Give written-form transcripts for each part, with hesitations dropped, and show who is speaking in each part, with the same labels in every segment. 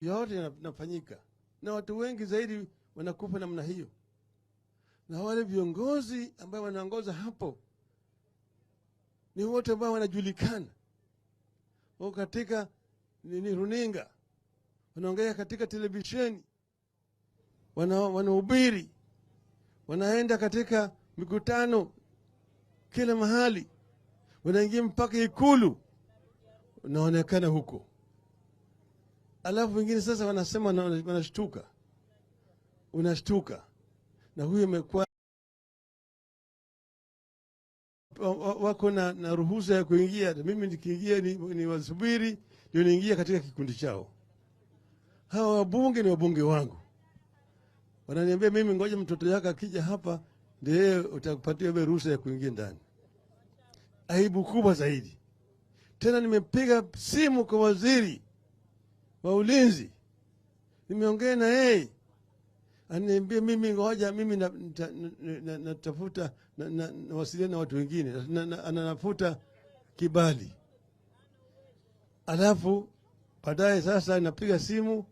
Speaker 1: yote yanafanyika, na watu wengi zaidi wanakufa namna hiyo. Na wale viongozi ambao wanaongoza hapo ni wote ambao wanajulikana, wao katika runinga, wanaongea katika televisheni, wanahubiri, wanaenda katika mikutano kila mahali, wanaingia mpaka Ikulu, wanaonekana huko. Alafu wengine sasa wanasema wanashtuka, unashtuka, na huyo amekuwa wako na ruhusa ya kuingia. Mimi nikiingia ni wasubiri ndio niingia katika kikundi chao. Hawa wabunge ni wabunge wangu, wananiambia mimi, ngoja mtoto yako akija hapa ndiye utakupatia wewe ruhusa ya kuingia ndani. Aibu kubwa zaidi. Tena nimepiga simu kwa waziri wa ulinzi, nimeongea na yeye, ananiambia mimi ngoja, mimi natafuta nawasiliana na watu wengine, ananafuta kibali. Alafu baadaye sasa napiga simu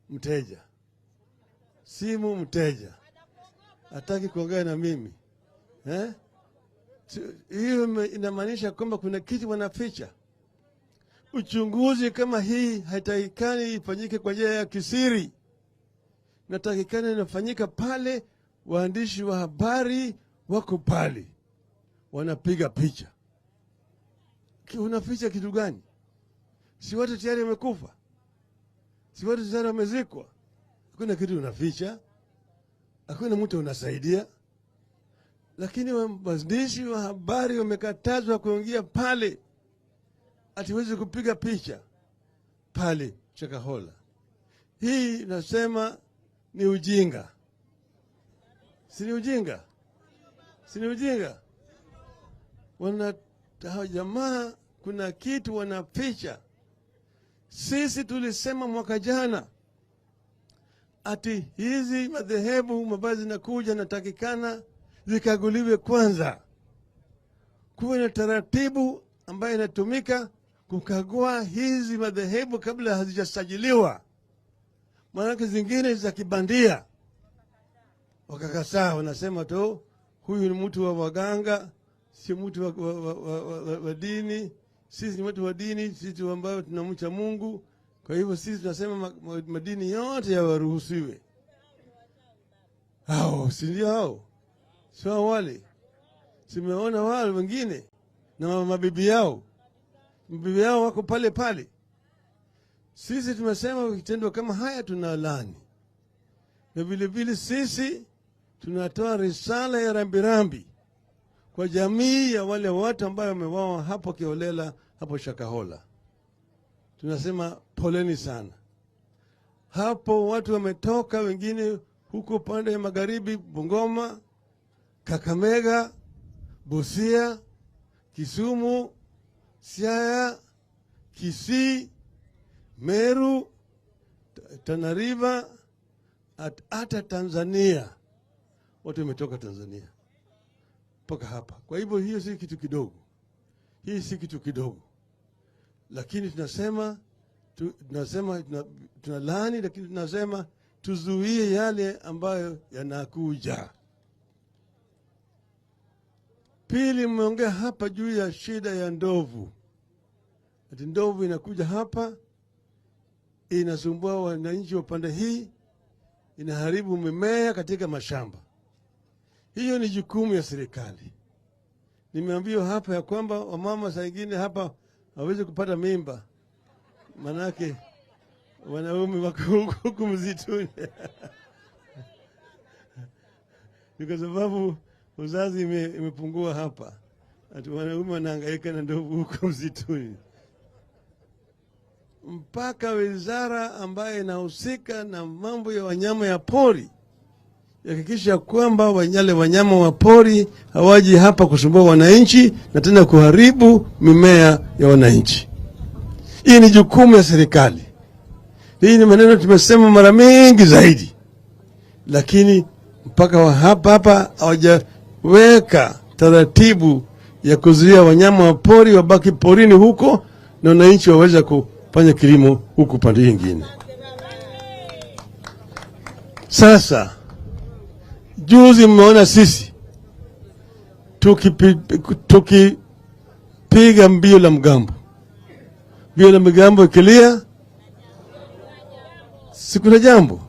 Speaker 1: mteja, hataki kuongea na mimi. Hiyo inamaanisha kwamba kuna kitu wanaficha. Uchunguzi kama hii haitakikani ifanyike kwa njia ya kisiri. Natakikani inafanyika pale waandishi wa habari wako pale, wanapiga picha. Unaficha kitu gani? Si watu tayari wamekufa? Si watu tayari wamezikwa? Hakuna kitu unaficha, hakuna mtu unasaidia. Lakini waandishi wa habari wamekatazwa kuingia pale, atiwezi kupiga picha pale Shakahola. Hii nasema ni ujinga. Si ni ujinga? Si ni ujinga? Jamaa kuna kitu wanaficha. Sisi tulisema mwaka jana ati hizi madhehebu ambazo zinakuja natakikana zikaguliwe kwanza. Kuwe na taratibu ambayo inatumika kukagua hizi madhehebu kabla hazijasajiliwa. Maana zingine za kibandia wakakataa, wanasema tu huyu ni mtu wa waganga, si mtu wa dini. Sisi ni watu wa dini, sisi ambao tunamcha Mungu. Kwa hivyo sisi tunasema madini yote yawaruhusiwe. Hao si ndio hao? Sio wale. Simeona wale wengine na mabibi yao. Mabibi yao wako pale pale. Sisi tumesema kitendo kama haya tunalaani. Na vile vile sisi tunatoa risala ya rambirambi kwa jamii ya wale watu ambao wameuawa hapo kiholela hapo Shakahola. Tunasema poleni sana. Hapo watu wametoka wengine huko pande ya magharibi, Bungoma, Kakamega, Busia, Kisumu, Siaya, Kisii, Meru, Tana River, hata Tanzania. Watu wametoka Tanzania mpaka hapa. Kwa hivyo hiyo si kitu kidogo. Hii si kitu kidogo. Lakini tunasema tunalaani, lakini tunasema tuzuie yale ambayo yanakuja. Pili, mmeongea hapa juu ya shida ya ndovu. Ati ndovu inakuja hapa, inasumbua wananchi wa pande hii, inaharibu mimea katika mashamba. Hiyo ni jukumu ya serikali. Nimeambiwa hapa ya kwamba wamama saa ingine hapa hawezi kupata mimba, manake wanaume wako huku msituni. Ni kwa sababu uzazi imepungua hapa. Ati wanaume wanahangaika na ndovu huko msituni. Mpaka wizara ambaye inahusika na mambo ya wanyama ya pori yakikisha kwamba wanyale wanyama wa pori hawaji hapa kusumbua wananchi na tena kuharibu mimea ya wananchi. Hii ni jukumu ya serikali. Hii ni maneno tumesema mara mingi zaidi. Lakini mpaka wa hapa hawajaweka taratibu ya kuzuia wanyama wa pori wabaki porini huko na wananchi waweza kufanya kilimo huku pande nyingine. Sasa juzi mmeona sisi tukipiga mbio la mgambo. Mbio la mgambo ikilia siku na jambo.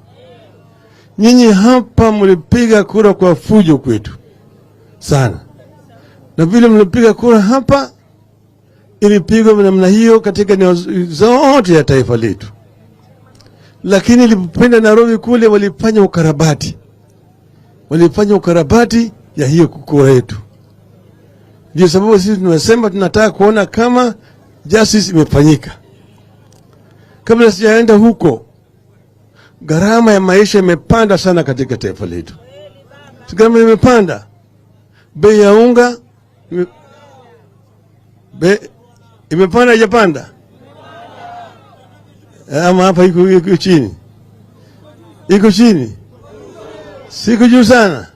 Speaker 1: Nyinyi hapa mlipiga kura kwa fujo kwetu sana. Na vile mlipiga kura hapa ilipigwa namna hiyo katika eneo zote ya taifa letu. Lakini ilipopenda Nairobi kule walifanya ukarabati. Walifanya ukarabati ya hiyo kura yetu. Ndio sababu sisi tunasema tunataka kuona kama justice imefanyika. Kabla sijaenda huko, gharama ya maisha imepanda sana katika taifa letu. Gharama imepanda. Bei ya unga imepanda haijapanda? Ama hapa iko chini? Iko chini. Siku juu sana.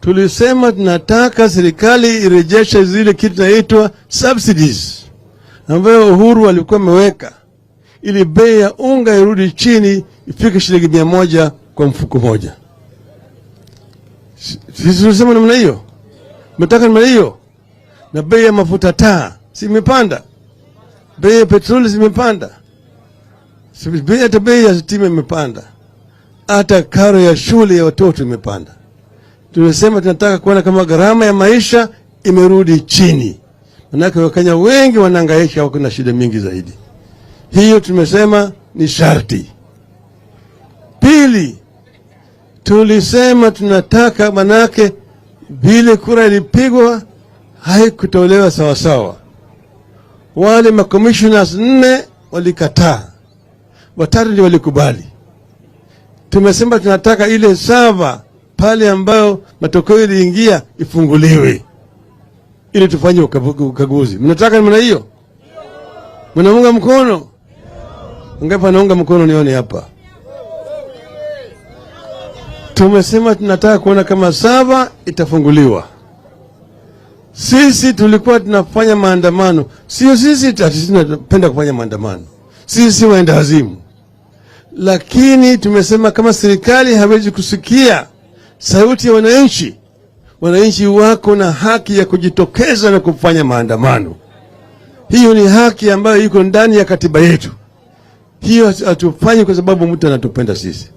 Speaker 1: Tulisema tunataka serikali irejeshe zile kitu inaitwa subsidies ambayo Uhuru alikuwa ameweka ili bei ya unga irudi chini ifike shilingi 100 kwa mfuko moja. Sisi tulisema namna hiyo. Mtaka namna hiyo. Na bei ya mafuta taa si imepanda. Bei ya petroli zimepanda. Bei ya stima imepanda. Hata karo ya shule ya watoto imepanda. Tunasema tunataka kuona kama gharama ya maisha imerudi chini. Manake Wakenya wengi wanahangaika, wako na shida mingi zaidi. Hiyo tumesema ni sharti. Pili, tulisema tunataka manake vile kura ilipigwa haikutolewa sawa sawa. Wale commissioners 4 walikataa. 3 ndio walikubali. Tumesema tunataka ile server pale ambayo matokeo yaliingia ifunguliwe ili tufanye ukaguzi. Mnataka namna hiyo? Mnaunga mkono? Ngapi naunga mkono nione hapa? Tumesema tunataka kuona kama server itafunguliwa. Sisi tulikuwa tunafanya maandamano. Sio sisi tunapenda kufanya maandamano. Sisi waenda wazimu. Lakini tumesema kama serikali hawezi kusikia sauti ya wananchi, wananchi wako na haki ya kujitokeza na kufanya maandamano. Hiyo ni haki ambayo iko ndani ya katiba yetu. Hiyo hatufanyi kwa sababu mtu anatupenda sisi.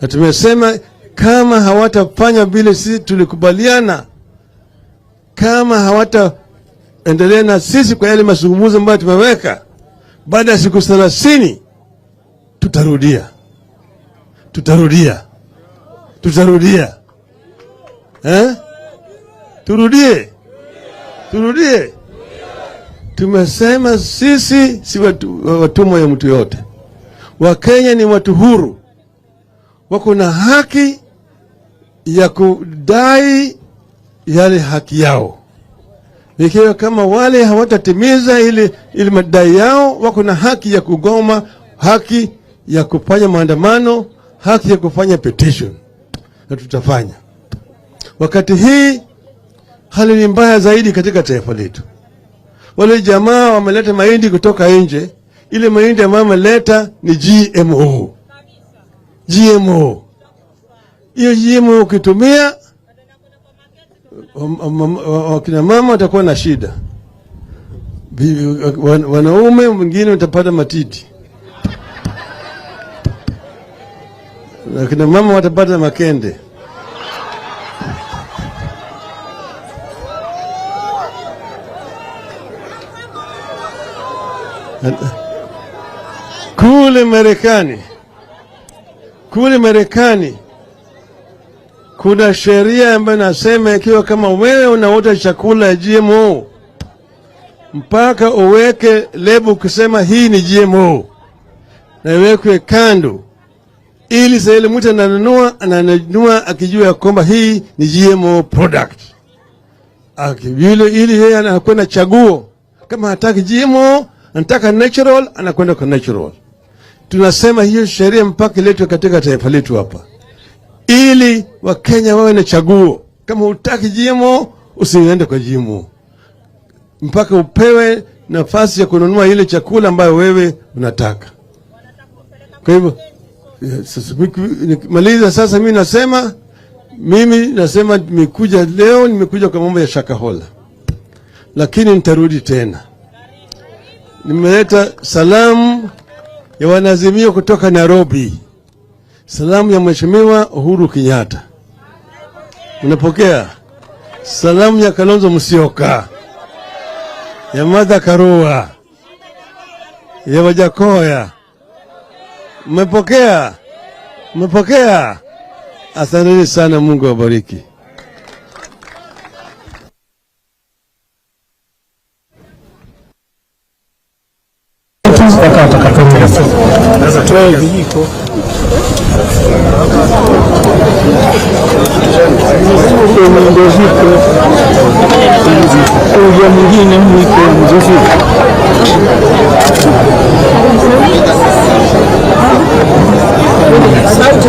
Speaker 1: Na tumesema kama hawatafanya vile sisi tulikubaliana, kama hawataendelea na sisi kwa yale mazungumzo ambayo tumeweka, baada ya siku 30 tutarudia. Turudie. Tumesema sisi si watumwa ya mtu yote. Wakenya ni watu huru. Wako na haki ya kudai yale haki yao. Ikiwa kama wale hawatatimiza ile madai yao, wako na haki ya kugoma, haki ya kufanya maandamano, haki ya kufanya petition. Na tutafanya. Wakati hii hali ni mbaya zaidi katika taifa letu. Wale jamaa wameleta mahindi kutoka nje. Ile mahindi ambayo wameleta ni GMO. Hiyo GMO ukitumia wakina mama watakuwa na shida. Wanaume wengine watapata matiti. Wakina mama watapata makende. Kule Marekani kuna sheria ambayo nasema ikiwa kama wewe unaota chakula ya GMO mpaka uweke lebo kusema hii ni GMO na iwekwe kando, ili sasa ile mtu ananunua akijua kwamba hii ni GMO product. Ili yeye anakwenda chaguo, kama hataki GMO anataka natural, anakwenda kwa natural. Tunasema hiyo sheria mpaka iletwe katika taifa letu hapa, ili Wakenya wawe na chaguo. Kama hutaki GMO usiende kwa GMO mpaka upewe nafasi ya kununua ile chakula ambayo wewe unataka. Kwa hivyo Maliza sasa, mimi nasema nimekuja leo, nimekuja kwa mambo ya Shakahola, lakini nitarudi tena. Nimeleta salamu ya wanazimio kutoka Nairobi, salamu ya Mheshimiwa Uhuru Kenyatta. Unapokea? Salamu ya Kalonzo Musyoka, ya Martha Karua, ya Wajakoya. Mmepokea? Mmepokea? Asanteni sana, Mungu awabariki.
Speaker 2: Sauti.